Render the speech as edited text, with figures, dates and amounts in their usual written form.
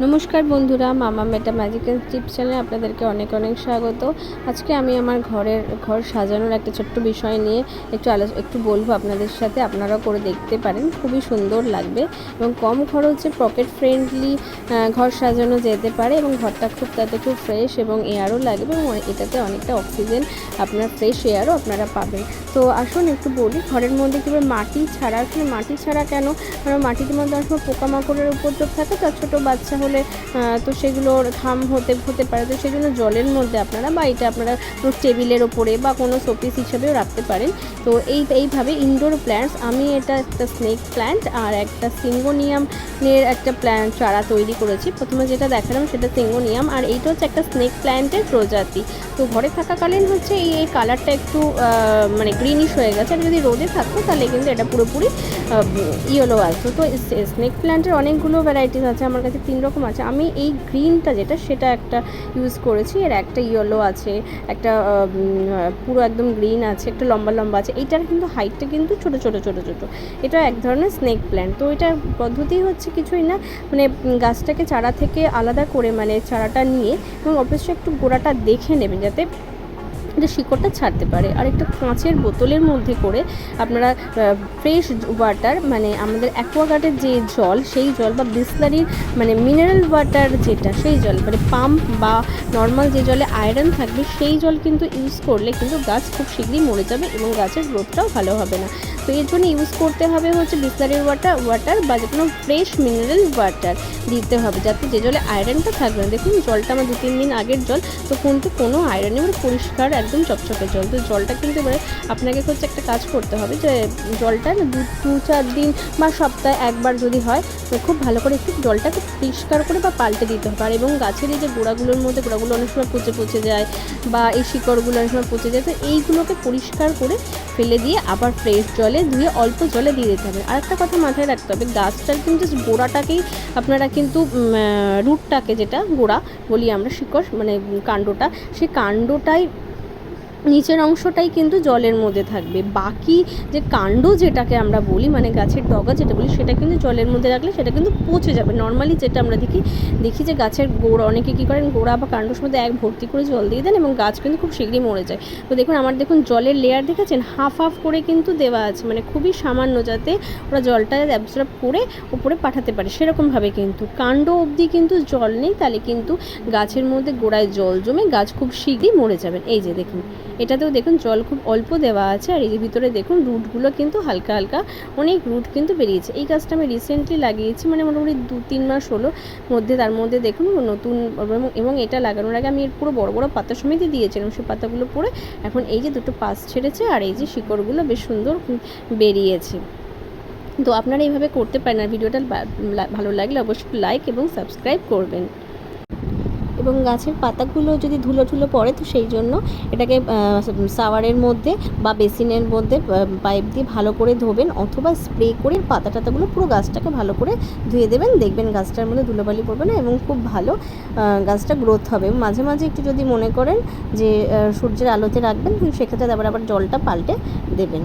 নমস্কার বন্ধুরা, মামা মেটা ম্যাজিক্যাল টিপস চ্যানেলে আপনাদেরকে অনেক অনেক স্বাগত। আজকে আমি আমার ঘর সাজানোর একটা ছোট্ট বিষয় নিয়ে একটু বলবো আপনাদের সাথে। আপনারাও করে দেখতে পারেন, খুবই সুন্দর লাগবে এবং কম খরচে পকেট ফ্রেন্ডলি ঘর সাজানো যেতে পারে এবং ঘরটা তাতে খুব ফ্রেশ এবং এয়ারও লাগবে এবং এটাতে অনেকটা অক্সিজেন, আপনার ফ্রেশ এয়ারও আপনারা পাবেন। তো আসুন একটু বলি ঘরের মধ্যে কীভাবে মাটি ছাড়া কেন, কারণ মাটির মধ্যে অনেক সময় পোকামাকড়ের উপদ্রব থাকে, তার ছোটো বাচ্চা হলে তো সেগুলোর ঘাম হতে পারে। তো সেই জন্য জলের মধ্যে আপনারা বা এটা আপনারা টেবিলের ওপরে বা কোনো শোপিস হিসাবেও রাখতে পারেন। তো এইভাবে ইনডোর প্ল্যান্টস, আমি এটা একটা স্নেক প্ল্যান্ট আর একটা সিঙ্গোনিয়ামের একটা প্ল্যান্ট চারা তৈরি করেছি। প্রথমে যেটা দেখালাম সেটা সিঙ্গোনিয়াম, আর এইটা হচ্ছে একটা স্নেক প্ল্যান্টের প্রজাতি। তো ঘরে থাকাকালীন হচ্ছে এই কালারটা একটু মানে গ্রিনিশ হয়ে গেছে, আর যদি রোদে থাকতো তাহলে কিন্তু এটা পুরোপুরি ইয়েলো আসতো। তো স্নেক প্ল্যান্টের অনেকগুলো ভ্যারাইটিস আছে, আমার কাছে 3 রকম আছে। আমি এই গ্রিনটা সেটা একটা ইউজ করেছি, এর একটা ইয়েলো আছে, একটা পুরো একদম গ্রিন আছে, একটা লম্বা লম্বা আছে। এইটার কিন্তু হাইটটা কিন্তু ছোটো ছোটো। এটা এক ধরনের স্নেক প্ল্যান্ট। তো এটার পদ্ধতি হচ্ছে কিছুই না, মানে গাছটাকে চারা থেকে আলাদা করে, মানে চারাটা নিয়ে এবং অবশ্যই একটু গোড়াটা দেখে নেবেন যাতে এটা শিকড়টা ছাড়তে পারে। আর একটা কাঁচের বোতলের মধ্যে করে আপনারা ফ্রেশ ওয়াটার, মানে আমাদের অ্যাকোয়াগার্ডের যে জল, সেই জল বা বিসলারির মানে মিনারেল ওয়াটার যেটা, সেই জল মানে পাম্প বা নর্মাল যে জলে আয়রন থাকবে সেই জল কিন্তু ইউজ করলে কিন্তু গাছ খুব শীঘ্রই মরে যাবে এবং গাছের গ্রোথটাও ভালো হবে না। তো এর জন্য ইউজ করতে হবে হচ্ছে বিসলারির ওয়াটার বা যে কোনো ফ্রেশ মিনারেল ওয়াটার দিতে হবে, যাতে যে জলে আয়রনটা থাকবে না। দেখুন জলটা আমার 2-3 দিন আগের জল, তো কিন্তু কোনো আয়রন এবং পরিষ্কার একদম চকচকে জল। তো জলটা কিন্তু এবারে আপনাকে হচ্ছে একটা কাজ করতে হবে, যে জলটা 2-4 দিন বা সপ্তাহে একবার যদি হয়, তো খুব ভালো করে একটু জলটাকে পরিষ্কার করে বা পাল্টে দিতে হবে। আর এবং গাছের এই যে গোড়াগুলো অনেক সময় পচে যায় বা এই শিকড়গুলো অনেক সময় পচে যায়, তো এইগুলোকে পরিষ্কার করে ফেলে দিয়ে আবার ফ্রেশ জলে ধুয়ে অল্প জলে দিয়ে দিতে হবে। আর একটা কথা মাথায় রাখতে হবে, গাছটার কিন্তু গোড়াটাকেই আপনারা কিন্তু রুটটাকে, যেটা গোড়া বলি আমরা, শিকড় মানে কাণ্ডটা, সেই কাণ্ডটাই নিচের অংশটাই কিন্তু জলের মধ্যে থাকবে। বাকি যে কাণ্ড যেটাকে আমরা বলি, মানে গাছের ডগা যেটা বলি, সেটা কিন্তু জলের মধ্যে রাখলে সেটা কিন্তু পচে যাবে। নর্মালি যেটা আমরা দেখি যে গাছের গোড়া, অনেকে কী করেন গোড়া বা কাণ্ডর মধ্যে ভর্তি করে জল দিয়ে দেন এবং গাছ কিন্তু খুব শীঘ্রই মরে যায়। তো দেখুন জলের লেয়ার দেখেছেন, হাফ করে কিন্তু দেওয়া আছে, মানে খুবই সামান্য, যাতে ওরা জলটা অ্যাবজর্ব করে উপরে পাঠাতে পারে। সেরকমভাবে কিন্তু কাণ্ড অবধি কিন্তু জল নেই, তাহলে কিন্তু গাছের মধ্যে গোড়ায় জল জমে গাছ খুব শীঘ্রই মরে যাবেন। এই যে দেখুন, এটাতেও দেখুন জল খুব অল্প দেওয়া আছে, আর এই যে ভিতরে দেখুন রুটগুলো কিন্তু হালকা অনেক রুট কিন্তু বেরিয়েছে। এই গাছটা আমি রিসেন্টলি লাগিয়েছি, মানে মোটামুটি 2-3 মাস হলো মধ্যে। তার মধ্যে দেখুন নতুন, এবং এটা লাগানোর আগে আমি এর পুরো বড় বড় পাতা সমেত দিয়েছিলাম, সেই পাতাগুলো পরে এখন এই যে দুটো পাশ ছেড়েছে, আর এই যে শিকড়গুলো বেশ সুন্দর বেরিয়েছে। তো আপনারা এইভাবে করতে পারেন। আর ভিডিওটা ভালো লাগলে অবশ্যই লাইক এবং সাবস্ক্রাইব করবেন। এবং গাছের পাতাগুলো যদি ধুলো পড়ে, তো সেই জন্য এটাকে শাওয়ারের মধ্যে বা বেসিনের মধ্যে পাইপ দিয়ে ভালো করে ধোবেন, অথবা স্প্রে করে পাতাগুলো পুরো গাছটাকে ভালো করে ধুয়ে দেবেন। দেখবেন গাছটার মধ্যে ধুলোবালি পড়বে না এবং খুব ভালো গাছটা গ্রোথ হবে। মাঝে মাঝে একটু যদি মনে করেন যে সূর্যের আলোতে রাখবেন, সেক্ষেত্রে আবার জলটা পাল্টে দেবেন।